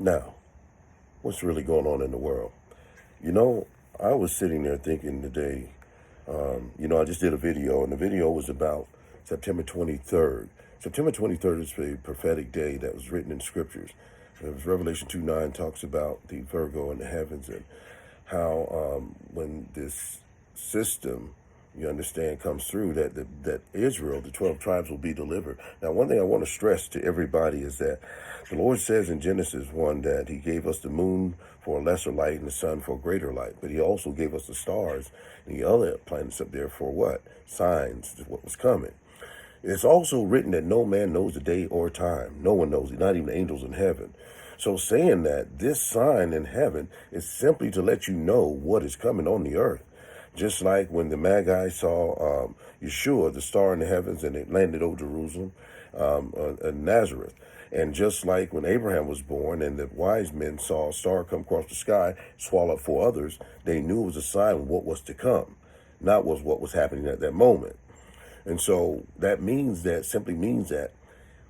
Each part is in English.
Now, what's really going on in the world? You know, I was sitting there thinking today, I just did a video, and the video was about September 23rd. September 23rd is a prophetic day that was written in scriptures. It was Revelation 2:9 talks about the Virgo in the heavens and how when this system, you understand, comes through, that Israel, the 12 tribes, will be delivered. Now, one thing I want to stress to everybody is that the Lord says in Genesis 1 that he gave us the moon for a lesser light and the sun for a greater light. But he also gave us the stars and the other planets up there for what? Signs of what was coming. It's also written that no man knows the day or time. No one knows it, not even the angels in heaven. So saying that this sign in heaven is simply to let you know what is coming on the earth. Just like when the Magi saw Yeshua, the star in the heavens, and it landed over Jerusalem, Nazareth. And just like when Abraham was born and the wise men saw a star come across the sky, swallow up 4 others, they knew it was a sign of what was to come, not was what was happening at that moment. And so that simply means that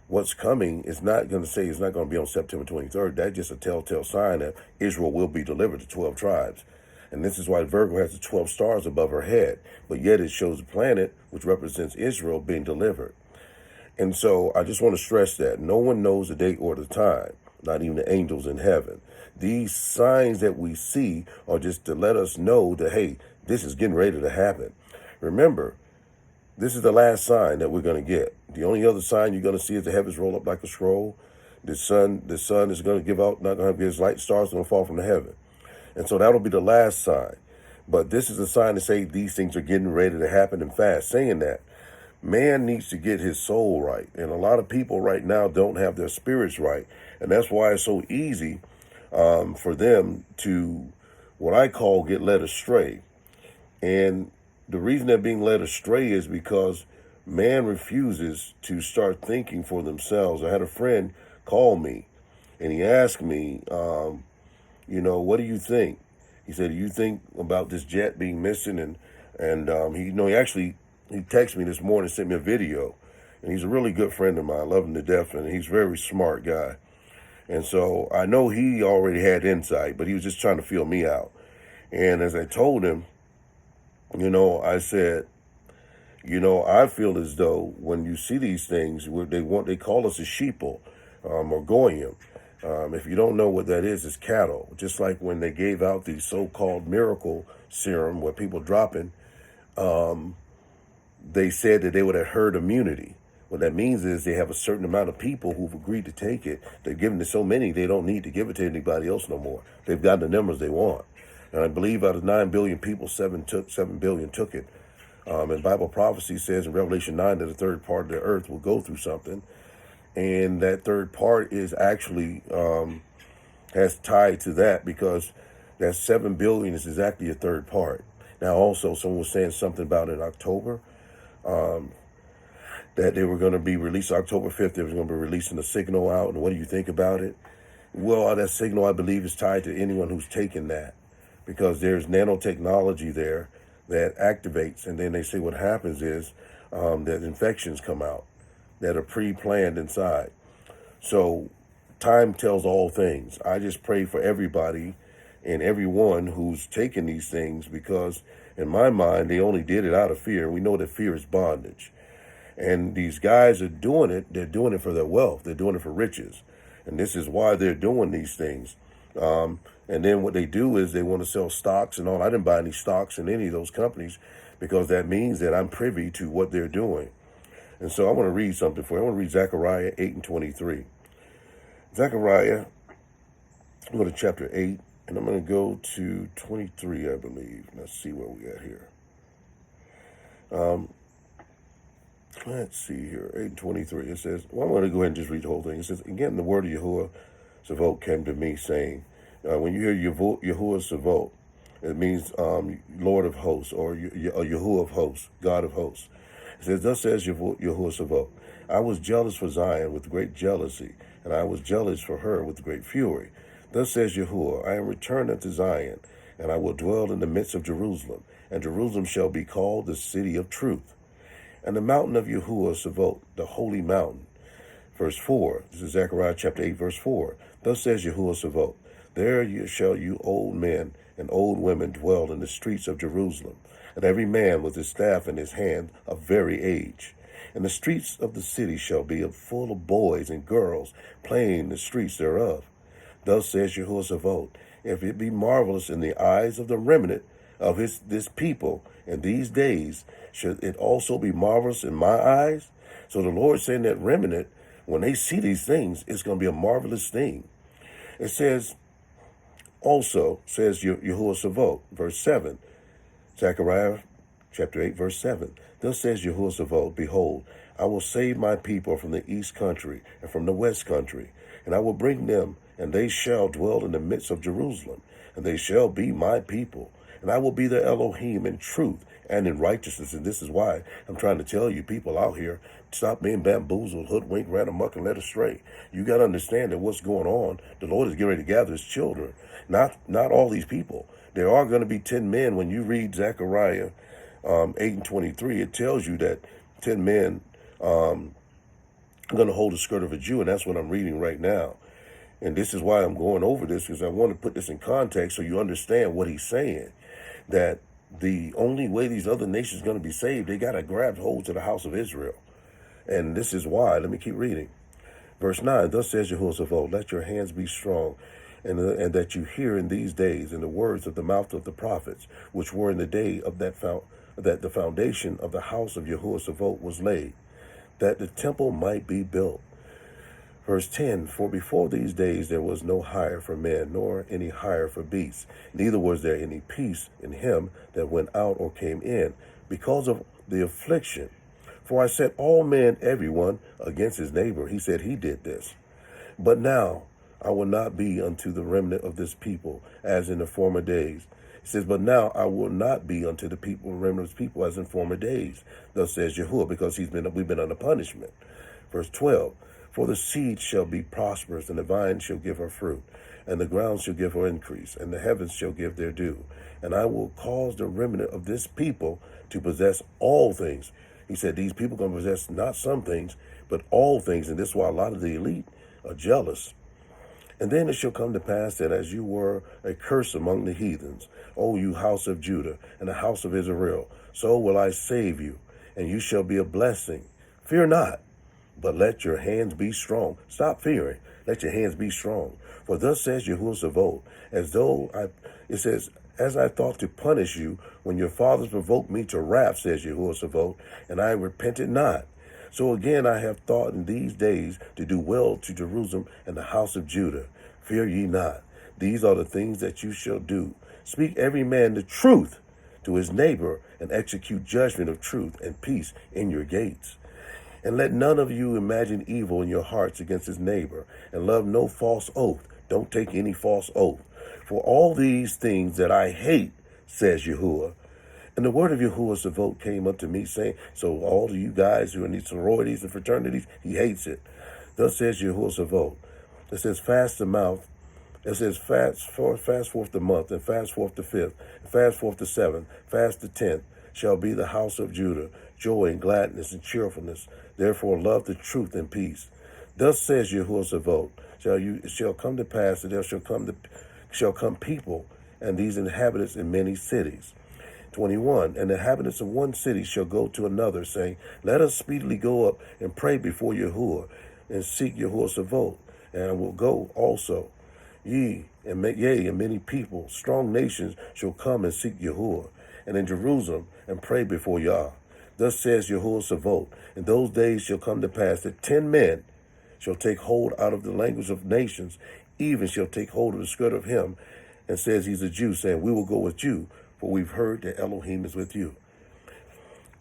what's coming is not going to say it's not going to be on September 23rd. That's just a telltale sign that Israel will be delivered to 12 tribes. And this is why Virgo has the 12 stars above her head. But yet it shows a planet which represents Israel being delivered. And so I just want to stress that no one knows the date or the time, not even the angels in heaven. These signs that we see are just to let us know that, hey, this is getting ready to happen. Remember, this is the last sign that we're going to get. The only other sign you're going to see is the heavens roll up like a scroll. The sun is going to give out, not going to have his light, stars going to fall from the heaven. And so that'll be the last sign. But this is a sign to say these things are getting ready to happen and fast. Saying that, man needs to get his soul right. And a lot of people right now don't have their spirits right. And that's why it's so easy for them to, what I call, get led astray. And the reason they're being led astray is because man refuses to start thinking for themselves. I had a friend call me, and he asked me, what do you think? He said, you think about this jet being missing? And he texted me this morning, sent me a video, and he's a really good friend of mine. I love him to death, and he's a very smart guy. And so I know he already had insight, but he was just trying to feel me out. And as I told him, I said, I feel as though when you see these things, they call us a sheeple or goyim. If you don't know what that is, it's cattle. Just like when they gave out the so-called miracle serum where people dropping, they said that they would have herd immunity. What that means is they have a certain amount of people who've agreed to take it. They're giving it so many, they don't need to give it to anybody else no more. They've got the numbers they want. And I believe out of 9 billion people, 7 billion took it. And Bible prophecy says in Revelation 9 that a third part of the earth will go through something. And that third part is actually has tied to that, because that 7 billion is exactly a third part. Now, also, someone was saying something about in October that they were going to be released October 5th. They were going to be releasing a signal out. And what do you think about it? Well, that signal, I believe, is tied to anyone who's taken that, because there's nanotechnology there that activates, and then they say what happens is that infections come out that are pre-planned inside. So time tells all things. I just pray for everybody and everyone who's taken these things, because in my mind, they only did it out of fear. We know that fear is bondage. And these guys are doing it. They're doing it for their wealth. They're doing it for riches. And this is why they're doing these things. And then what they do is they want to sell stocks and all. I didn't buy any stocks in any of those companies, because that means that I'm privy to what they're doing. And so I want to read something for you. I want to read Zechariah 8:23. Zechariah, I'm going to chapter 8, and I'm going to go to 23, I believe. Let's see where we at here. Let's see here, 8:23. It says, I'm going to go ahead and just read the whole thing. It says, again, the word of Yahuwah Sept came to me, saying, when you hear Yahuwah Sept, it means Lord of hosts, or Yahuwah of hosts, God of hosts. It says, thus says Yahuwah Sept, I was jealous for Zion with great jealousy, and I was jealous for her with great fury. Thus says Yahuwah, I am returned unto Zion, and I will dwell in the midst of Jerusalem, and Jerusalem shall be called the city of truth. And the mountain of Yahuwah Sept, the holy mountain. Verse 4, this is Zechariah chapter 8, verse 4. Thus says Yahuwah Sabaoth, there shall you old men and old women dwell in the streets of Jerusalem, and every man with his staff in his hand of very age. And the streets of the city shall be full of boys and girls playing in the streets thereof. Thus says Yahuwah Sabaoth, if it be marvelous in the eyes of the remnant of this people in these days, should it also be marvelous in my eyes? So the Lord saying that remnant, when they see these things, it's going to be a marvelous thing. It says, also, says Yahuwah Sabaoth, verse 7, Zechariah chapter 8, verse 7. Thus says Yahuwah Sabaoth, behold, I will save my people from the east country and from the west country, and I will bring them, and they shall dwell in the midst of Jerusalem, and they shall be my people, and I will be their Elohim in truth and in righteousness. And this is why I'm trying to tell you people out here, stop being bamboozled, hoodwinked, ran amok, and led astray. You got to understand that what's going on, the Lord is getting ready to gather his children, not all these people. There are going to be 10 men. When you read Zechariah 8 and 23, it tells you that 10 men are going to hold the skirt of a Jew, and that's what I'm reading right now. And this is why I'm going over this, because I want to put this in context so you understand what he's saying, that the only way these other nations are going to be saved, they got to grab hold to the house of Israel. And this is why. Let me keep reading. Verse 9, thus says Yahuwah Sabaoth, let your hands be strong, and that you hear in these days in the words of the mouth of the prophets, which were in the day of that the foundation of the house of Yahuwah Sabaoth was laid, that the temple might be built. Verse 10, for before these days there was no hire for men, nor any hire for beasts, neither was there any peace in him that went out or came in, because of the affliction. For I set all men, everyone, against his neighbor. He said he did this. But now I will not be unto the remnant of this people, as in the former days. He says, but now I will not be unto the people, remnant of this people, as in former days. Thus says Yahuwah, because we've been under punishment. Verse 12, for the seed shall be prosperous, and the vine shall give her fruit, and the ground shall give her increase, and the heavens shall give their due. And I will cause the remnant of this people to possess all things. He said these people are going to possess not some things, but all things. And this is why a lot of the elite are jealous. And then it shall come to pass that as you were a curse among the heathens, O you house of Judah and the house of Israel, so will I save you, and you shall be a blessing. Fear not, but let your hands be strong. Stop fearing. Let your hands be strong. For thus says Yahuwah Sabaoth, it says, as I thought to punish you when your fathers provoked me to wrath, says Yahuwah Sabaoth, and I repented not. So again I have thought in these days to do well to Jerusalem and the house of Judah. Fear ye not. These are the things that you shall do. Speak every man the truth to his neighbor, and execute judgment of truth and peace in your gates. And let none of you imagine evil in your hearts against his neighbor, and love no false oath. Don't take any false oath. For all these things that I hate, says Yahuwah. And the word of Yahuwah Sabaoth came unto me, saying, so all of you guys who are in these sororities and fraternities, he hates it. Thus says Yahuwah Sabaoth. It says, fast the mouth. It says, fast forth the month, and fast forth the 5th, and fast forth the 7th, fast the 10th, shall be the house of Judah, joy and gladness and cheerfulness. Therefore love the truth and peace. Thus says Yahuwah Sabaoth, it shall come to pass that there shall come people, and these inhabitants in many cities. 21, and the inhabitants of one city shall go to another, saying, let us speedily go up and pray before Yahuwah, and seek Yahuwah Sabaoth, and I will go also. And many people, strong nations, shall come and seek Yahuwah, and in Jerusalem, and pray before Yah. Thus says Yahuwah Sabaoth, in those days shall come to pass that 10 men shall take hold out of the language of nations, even shall take hold of the skirt of him, and says he's a Jew, saying, we will go with you, for we've heard that Elohim is with you.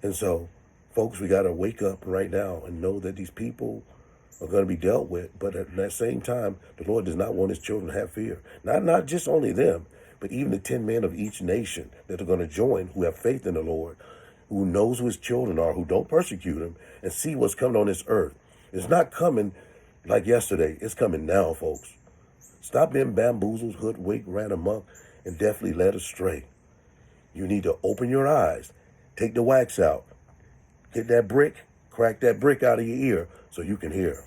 And so, folks, we got to wake up right now and know that these people are going to be dealt with. But at that same time, the Lord does not want his children to have fear. Not just only them, but even the 10 men of each nation that are going to join, who have faith in the Lord, who knows who his children are, who don't persecute him, and see what's coming on this earth. It's not coming like yesterday. It's coming now, folks. Stop being bamboozled, hoodwinked, ran amok, and definitely led astray. You need to open your eyes, take the wax out, get that brick, crack that brick out of your ear so you can hear.